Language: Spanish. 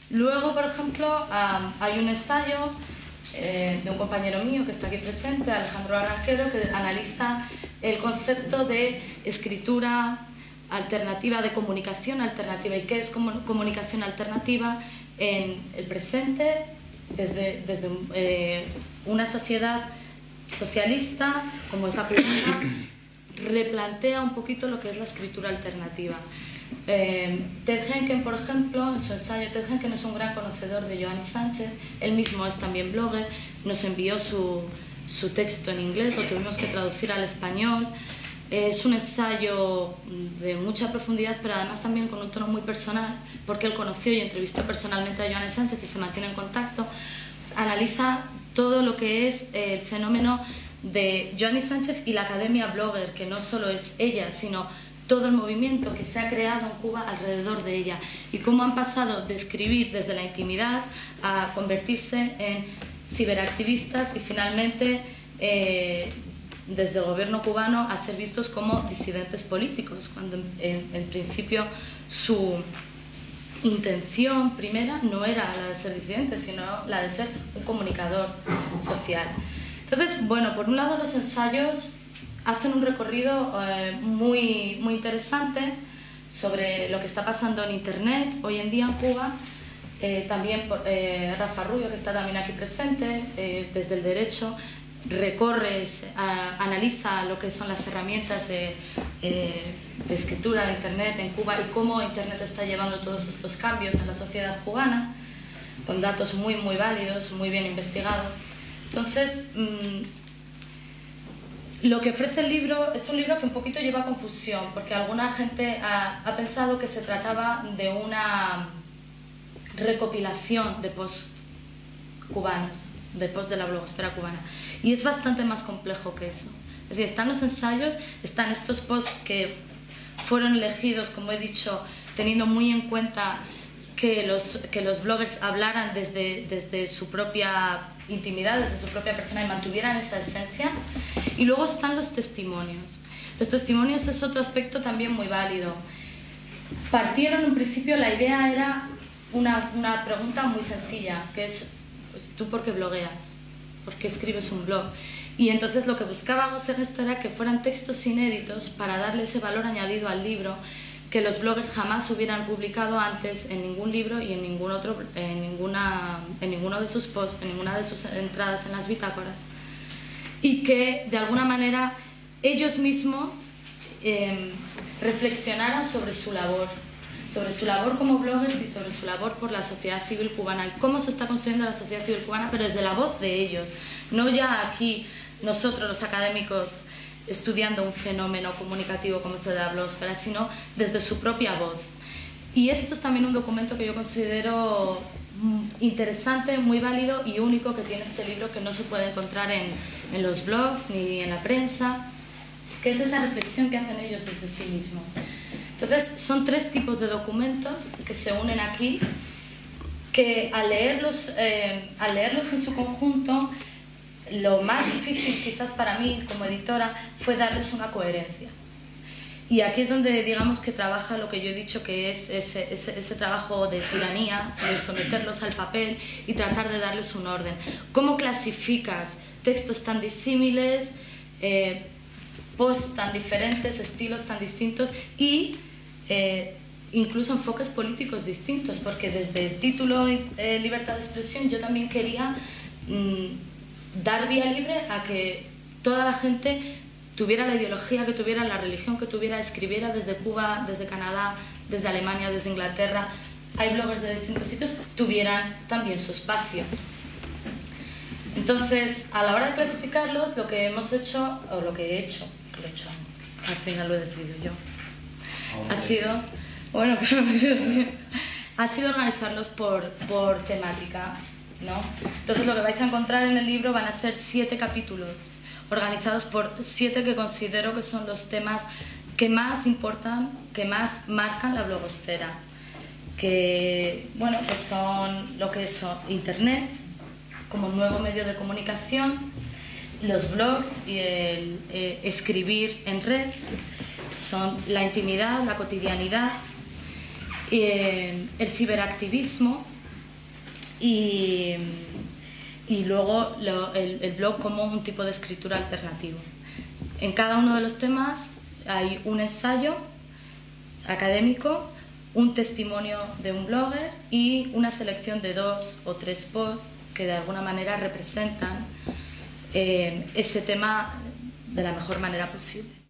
Luego, por ejemplo, hay un ensayo de un compañero mío que está aquí presente, Alejandro Arranquero, que analiza el concepto de escritura alternativa, de comunicación alternativa, y qué es comunicación alternativa en el presente desde una sociedad socialista como es la cubana. Replantea un poquito lo que es la escritura alternativa. Ted Henken, por ejemplo, en su ensayo, Ted Henken es un gran conocedor de Joannis Sánchez, él mismo es también blogger, nos envió su texto en inglés, lo tuvimos que traducir al español. Es un ensayo de mucha profundidad, pero además también con un tono muy personal, porque él conoció y entrevistó personalmente a Joannis Sánchez y se mantiene en contacto. Analiza todo lo que es el fenómeno de Joannis Sánchez y la Academia Blogger, que no solo es ella, sino todo el movimiento que se ha creado en Cuba alrededor de ella, y cómo han pasado de escribir desde la intimidad a convertirse en ciberactivistas y finalmente desde el gobierno cubano a ser vistos como disidentes políticos, cuando en principio su intención primera no era la de ser disidente, sino la de ser un comunicador social. Entonces, bueno, por un lado los ensayos hacen un recorrido muy interesante sobre lo que está pasando en Internet hoy en día en Cuba. También Rafa Rubio, que está también aquí presente, desde el derecho, analiza lo que son las herramientas de escritura de Internet en Cuba y cómo Internet está llevando todos estos cambios en la sociedad cubana, con datos muy válidos, muy bien investigados. Entonces, lo que ofrece el libro es un libro que un poquito lleva a confusión, porque alguna gente ha pensado que se trataba de una recopilación de posts cubanos, de posts de la blogosfera cubana, y es bastante más complejo que eso. Es decir, están los ensayos, están estos posts que fueron elegidos, como he dicho, teniendo muy en cuenta que los bloggers hablaran desde su propia intimidad, desde su propia persona, y mantuvieran esa esencia. Y luego están los testimonios. Los testimonios es otro aspecto también muy válido. Partieron en principio, la idea era una pregunta muy sencilla, que es, pues, ¿tú por qué blogueas? ¿Por qué escribes un blog? Y entonces lo que buscábamos en esto era que fueran textos inéditos para darle ese valor añadido al libro que los bloggers jamás hubieran publicado antes en ningún libro y en ninguno de sus posts, en ninguna de sus entradas en las bitácoras, y que de alguna manera ellos mismos reflexionaran sobre su labor como bloggers y sobre su labor por la sociedad civil cubana y cómo se está construyendo la sociedad civil cubana, pero desde la voz de ellos, no ya aquí nosotros los académicos estudiando un fenómeno comunicativo como es el de la blogosfera, sino desde su propia voz. Y esto es también un documento que yo considero interesante, muy válido y único que tiene este libro, que no se puede encontrar en los blogs ni en la prensa, que es esa reflexión que hacen ellos desde sí mismos. Entonces, son tres tipos de documentos que se unen aquí, que al leerlos en su conjunto, lo más difícil quizás para mí como editora fue darles una coherencia. Y aquí es donde digamos que trabaja lo que yo he dicho, que es ese trabajo de tiranía, de someterlos al papel y tratar de darles un orden. ¿Cómo clasificas textos tan disímiles, posts tan diferentes, estilos tan distintos y incluso enfoques políticos distintos? Porque desde el título Libertad de Expresión yo también quería dar vía libre a que toda la gente tuviera la ideología que tuviera, la religión que tuviera, escribiera desde Cuba, desde Canadá, desde Alemania, desde Inglaterra. Hay bloggers de distintos sitios, tuvieran también su espacio. Entonces, a la hora de clasificarlos, lo que hemos hecho, o lo que he hecho, al final lo he decidido yo, ha sido, bueno, ha sido organizarlos por temática, ¿no? Entonces, lo que vais a encontrar en el libro van a ser 7 capítulos, organizados por 7 que considero que son los temas que más importan, que más marcan la blogosfera, que, bueno, pues son lo que es Internet como nuevo medio de comunicación, los blogs y el escribir en red, son la intimidad, la cotidianidad, el ciberactivismo, y luego el blog como un tipo de escritura alternativo. En cada uno de los temas hay un ensayo académico, un testimonio de un blogger y una selección de 2 o 3 posts que de alguna manera representan ese tema de la mejor manera posible.